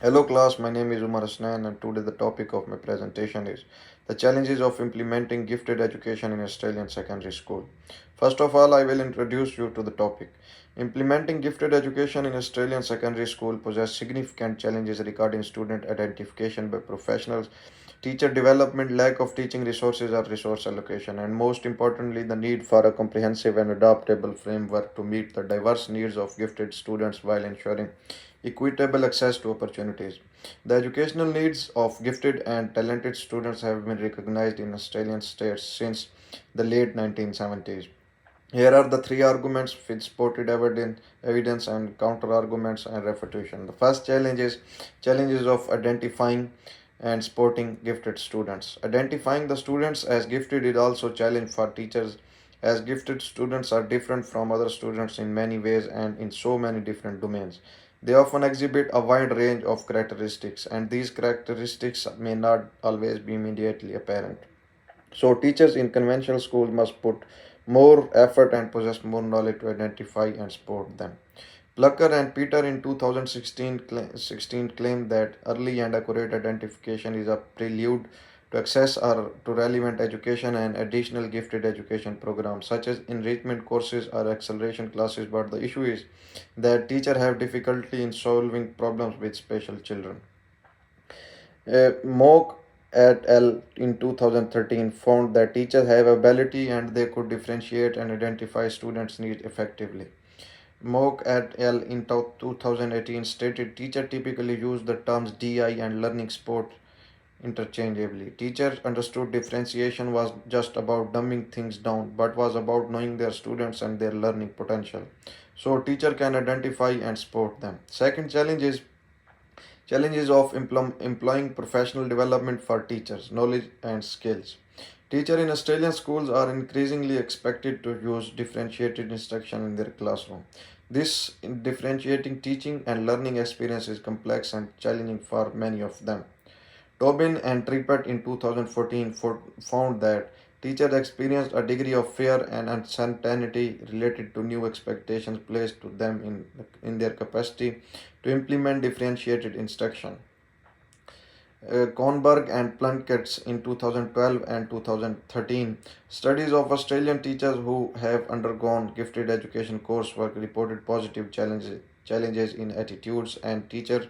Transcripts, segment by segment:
Hello class, my name is Umar Hasnan and today the topic of my presentation is the challenges of implementing gifted education in Australian secondary school. First of all, I will introduce you to the topic. Implementing gifted education in Australian secondary school poses significant challenges regarding student identification by professionals, teacher development, lack of teaching resources or resource allocation, and most importantly, the need for a comprehensive and adaptable framework to meet the diverse needs of gifted students while ensuring equitable access to opportunities. The educational needs of gifted and talented students have been recognized in Australian states since the late 1970s. Here are the three arguments with supported evidence and counter arguments and refutation. The first challenge is challenges of identifying and supporting gifted students. Identifying the students as gifted is also a challenge for teachers as gifted students are different from other students in many ways and in so many different domains. They often exhibit a wide range of characteristics, and these characteristics may not always be immediately apparent. So, teachers in conventional schools must put more effort and possess more knowledge to identify and support them. Plucker and Peter in 2016 claimed that early and accurate identification is a prelude to access or to relevant education and additional gifted education programs such as enrichment courses or acceleration classes. But the issue is that teachers have difficulty in solving problems with special children. Mock et al. In 2013 found that teachers have ability and they could differentiate and identify students' needs effectively. Mock et al. In 2018 stated teachers typically use the terms DI and learning support interchangeably. Teachers understood differentiation was just about dumbing things down, but was about knowing their students and their learning potential. So teacher can identify and support them. Second challenge is challenges of employing professional development for teachers, knowledge and skills. Teachers in Australian schools are increasingly expected to use differentiated instruction in their classroom. This differentiating teaching and learning experience is complex and challenging for many of them. Tobin and Trippett in 2014 found that teachers experienced a degree of fear and uncertainty related to new expectations placed to them in their capacity to implement differentiated instruction. Kornberg and Plunkett in 2012 and 2013. Studies of Australian teachers who have undergone gifted education coursework reported positive challenges in attitudes and teacher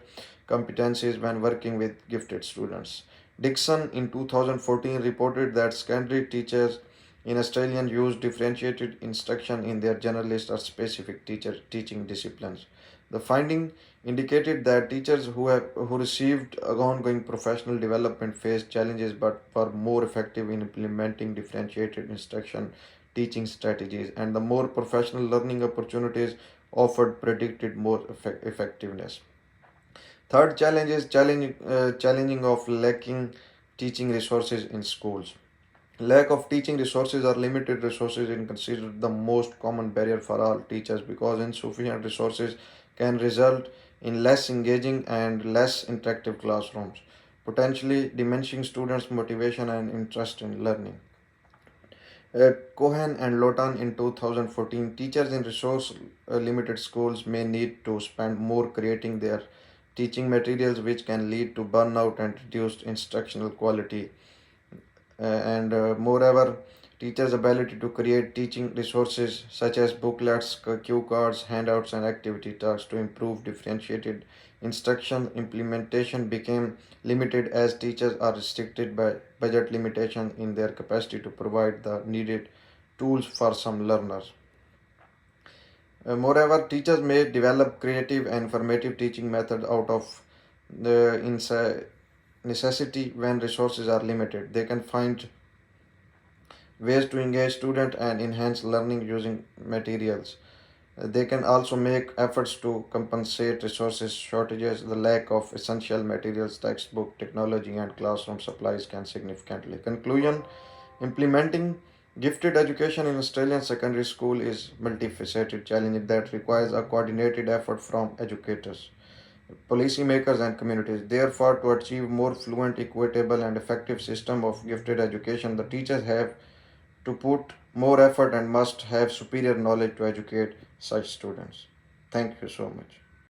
competencies when working with gifted students. Dixon in 2014 reported that secondary teachers in Australia use differentiated instruction in their generalist or specific teaching disciplines. The finding indicated that teachers who received ongoing professional development faced challenges but were more effective in implementing differentiated instruction teaching strategies, and the more professional learning opportunities offered predicted more effectiveness. Third challenge is challenging of lacking teaching resources in schools. Lack of teaching resources or limited resources is considered the most common barrier for all teachers because insufficient resources can result in less engaging and less interactive classrooms, potentially diminishing students' motivation and interest in learning. Cohen and Lotan in 2014, teachers in resource limited schools may need to spend more creating their teaching materials, which can lead to burnout and reduced instructional quality. And moreover, teachers' ability to create teaching resources such as booklets, cue cards, handouts, and activity tasks to improve differentiated instruction implementation became limited as teachers are restricted by budget limitation in their capacity to provide the needed tools for some learners. Moreover, teachers may develop creative and informative teaching methods out of the necessity when resources are limited. They can find ways to engage students and enhance learning using materials. They can also make efforts to compensate resources shortages. The lack of essential materials, textbook, technology, and classroom supplies can significantly. Conclusion: implementing gifted education in Australian secondary school is multifaceted challenge that requires a coordinated effort from educators, policymakers, and communities. Therefore, to achieve more fluent, equitable, and effective system of gifted education, the teachers have to put more effort and must have superior knowledge to educate such students. Thank you so much.